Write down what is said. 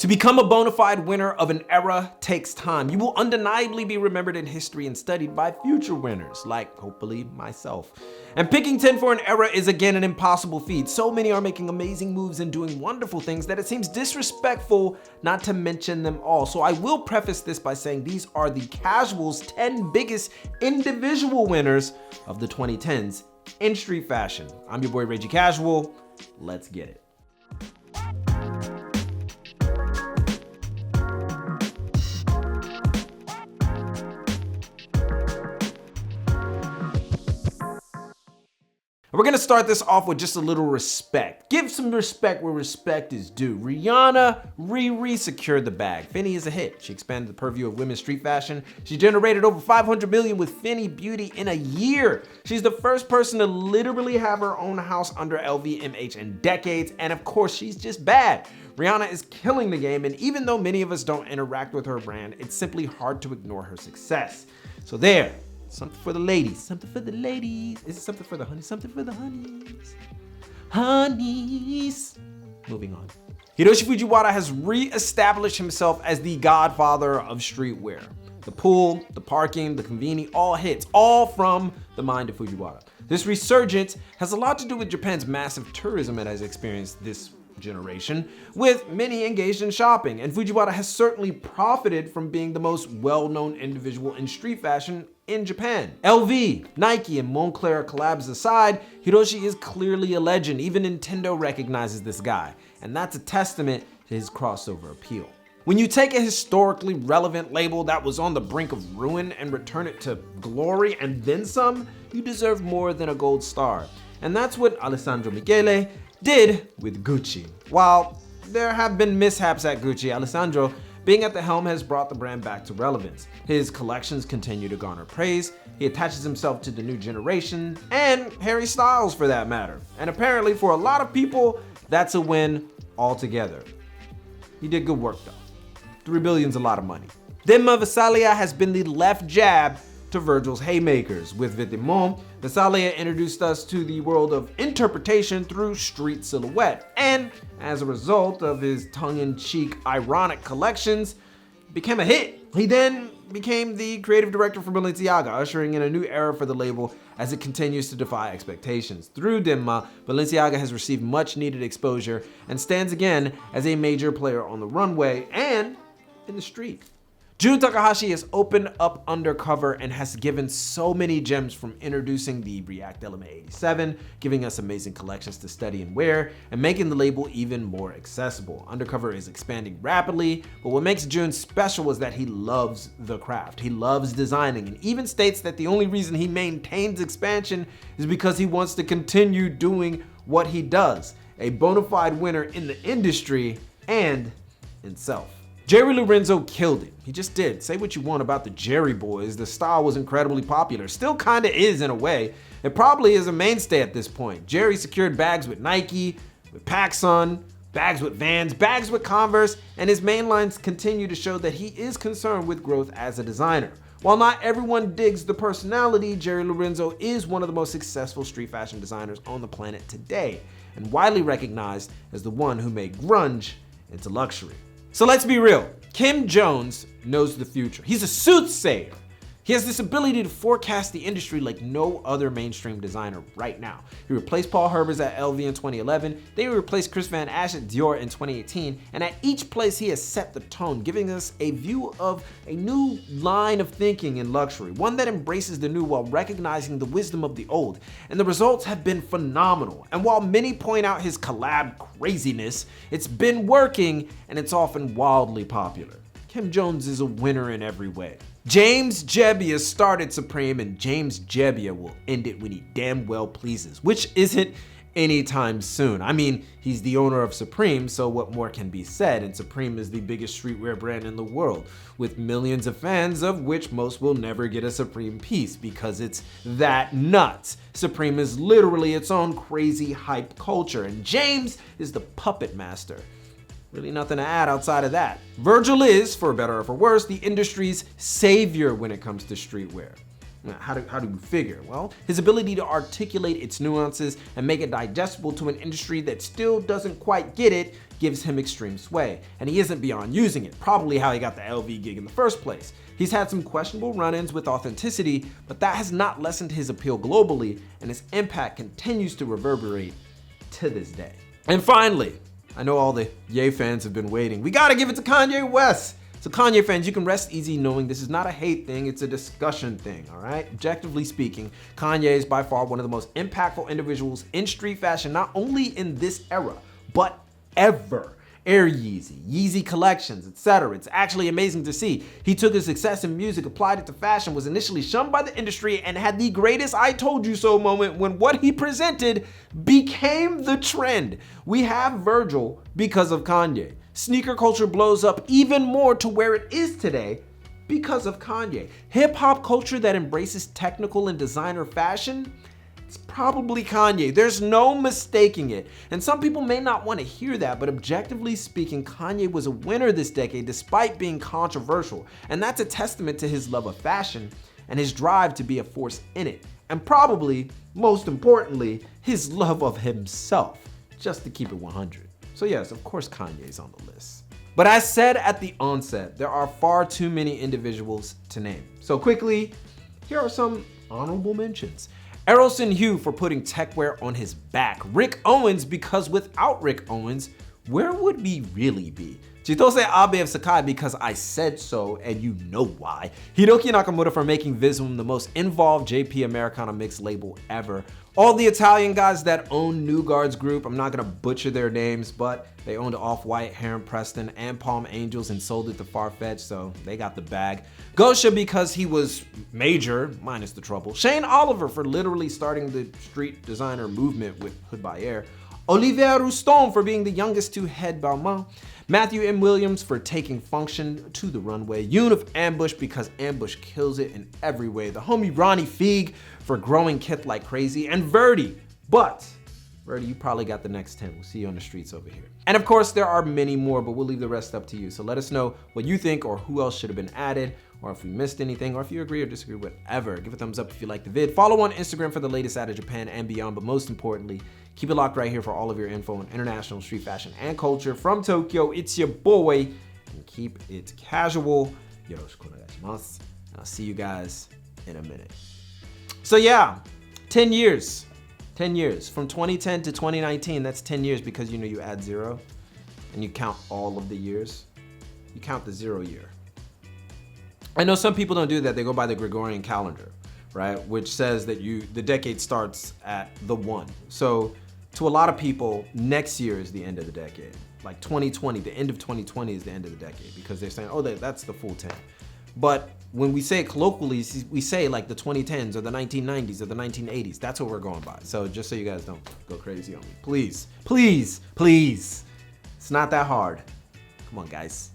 To become a bona fide winner of an era takes time. You will undeniably be remembered in history and studied by future winners, like hopefully myself. And picking 10 for an era is again an impossible feat. So many are making amazing moves and doing wonderful things that it seems disrespectful not to mention them all. So I will preface this by saying these are the casuals' 10 biggest individual winners of the 2010s in street fashion. I'm your boy Reggie Casual. Let's get it. We're gonna start this off with just a little respect. Give some respect where respect is due. Rihanna secured the bag. Fenty is a hit. She expanded the purview of women's street fashion. She generated over 500 million with Fenty Beauty in a year. She's the first person to literally have her own house under LVMH in decades. And of course, she's just bad. Rihanna is killing the game. And even though many of us don't interact with her brand, it's simply hard to ignore her success. So there. Something for the ladies. Something for the ladies. Is it something for the honeys? Something for the honeys. Honeys. Moving on. Yoshi Fujiwara has re-established himself as the godfather of streetwear. The pool, the parking, the conveni, all hits, all from the mind of Fujiwara. This resurgence has a lot to do with Japan's massive tourism it has experienced this generation, with many engaged in shopping, and Fujiwara has certainly profited from being the most well-known individual in street fashion in Japan. LV, Nike, and Moncler collabs aside, Hiroshi is clearly a legend. Even Nintendo recognizes this guy, and that's a testament to his crossover appeal. When you take a historically relevant label that was on the brink of ruin and return it to glory and then some, you deserve more than a gold star. And that's what Alessandro Michele did with Gucci. While there have been mishaps at Gucci, Alessandro being at the helm has brought the brand back to relevance. His collections continue to garner praise. He attaches himself to the new generation and Harry Styles for that matter. And apparently for a lot of people, that's a win altogether. He did good work though. 3 billion's a lot of money. Demma Vesalia has been the left jab to Virgil's haymakers. With Vêtements, Vesalia introduced us to the world of interpretation through street silhouette, and as a result of his tongue-in-cheek ironic collections, became a hit. He then became the creative director for Balenciaga, ushering in a new era for the label as it continues to defy expectations. Through Demma, Balenciaga has received much needed exposure and stands again as a major player on the runway and in the street. Jun Takahashi has opened up undercover and has given so many gems, from introducing the React Element 87, giving us amazing collections to study and wear, and making the label even more accessible. Undercover is expanding rapidly, but what makes Jun special is that he loves the craft. He loves designing, and even states that the only reason he maintains expansion is because he wants to continue doing what he does. A bona fide winner in the industry and in self. Jerry Lorenzo killed it. He just did. Say what you want about the Jerry boys, the style was incredibly popular. Still kinda is in a way. It probably is a mainstay at this point. Jerry secured bags with Nike, with PacSun, bags with Vans, bags with Converse, and his main lines continue to show that he is concerned with growth as a designer. While not everyone digs the personality, Jerry Lorenzo is one of the most successful street fashion designers on the planet today, and widely recognized as the one who made grunge into luxury. So let's be real, Kim Jones knows the future. He's a soothsayer. He has this ability to forecast the industry like no other mainstream designer right now. He replaced Paul Herbers at LV in 2011, then he replaced Chris Van Ash at Dior in 2018, and at each place he has set the tone, giving us a view of a new line of thinking in luxury, one that embraces the new while recognizing the wisdom of the old. And the results have been phenomenal. And while many point out his collab craziness, it's been working and it's often wildly popular. Kim Jones is a winner in every way. James Jebbia started Supreme, and James Jebbia will end it when he damn well pleases, which isn't anytime soon. I mean, he's the owner of Supreme, so what more can be said? And Supreme is the biggest streetwear brand in the world, with millions of fans, of which most will never get a Supreme piece because it's that nuts. Supreme is literally its own crazy hype culture, and James is the puppet master. Really nothing to add outside of that. Virgil is, for better or for worse, the industry's savior when it comes to streetwear. Now, how do we figure? Well, his ability to articulate its nuances and make it digestible to an industry that still doesn't quite get it gives him extreme sway, and he isn't beyond using it, probably how he got the LV gig in the first place. He's had some questionable run-ins with authenticity, but that has not lessened his appeal globally, and his impact continues to reverberate to this day. And finally, I know all the Ye fans have been waiting. We gotta give it to Kanye West. So Kanye fans, you can rest easy knowing this is not a hate thing, it's a discussion thing, all right? Objectively speaking, Kanye is by far one of the most impactful individuals in street fashion, not only in this era, but ever. Air Yeezy, Yeezy collections, etc. It's actually amazing to see. He took his success in music, applied it to fashion, was initially shunned by the industry, and had the greatest I told you so moment when what he presented became the trend. We have Virgil because of Kanye. Sneaker culture blows up even more to where it is today because of Kanye. Hip hop culture that embraces technical and designer fashion, it's probably Kanye. There's no mistaking it. And some people may not want to hear that, but objectively speaking, Kanye was a winner this decade despite being controversial. And that's a testament to his love of fashion and his drive to be a force in it. And probably, most importantly, his love of himself, just to keep it 100. So yes, of course Kanye's on the list. But as said at the onset, there are far too many individuals to name. So quickly, here are some honorable mentions. Errolson Hugh for putting techwear on his back. Rick Owens, because without Rick Owens, where would we really be? Chitose Abe of Sakai because I said so and you know why. Hiroki Nakamura for making Visum the most involved JP Americana mix label ever. All the Italian guys that own New Guards Group, I'm not gonna butcher their names, but they owned Off-White, Heron Preston, and Palm Angels and sold it to Farfetch, so they got the bag. Gosha because he was major, minus the trouble. Shane Oliver for literally starting the street designer movement with Hood by Air. Olivier Rouston for being the youngest to head Balmain. Matthew M. Williams for taking Function to the runway. Yoon of Ambush because Ambush kills it in every way. The homie Ronnie Feig for growing Kith like crazy. And Verdi, but Verdi, you probably got the next 10. We'll see you on the streets over here. And of course, there are many more, but we'll leave the rest up to you. So let us know what you think or who else should have been added, or if we missed anything, or if you agree or disagree, whatever. Give a thumbs up if you like the vid. Follow on Instagram for the latest out of Japan and beyond, but most importantly, keep it locked right here for all of your info on international street fashion and culture. From Tokyo, it's your boy, and keep it casual. Yoroshiku onegaishimasu. I'll see you guys in a minute. So yeah, 10 years. 10 years. From 2010 to 2019, that's 10 years because you know you add 0 and you count all of the years. You count the 0 year. I know some people don't do that. They go by the Gregorian calendar, right? Which says that the decade starts at the 1. So to a lot of people, next year is the end of the decade. Like 2020, the end of 2020 is the end of the decade because they're saying, oh, that's the full 10. But when we say it colloquially, we say like the 2010s or the 1990s or the 1980s. That's what we're going by. So just so you guys don't go crazy on me. Please, please, please. It's not that hard. Come on, guys.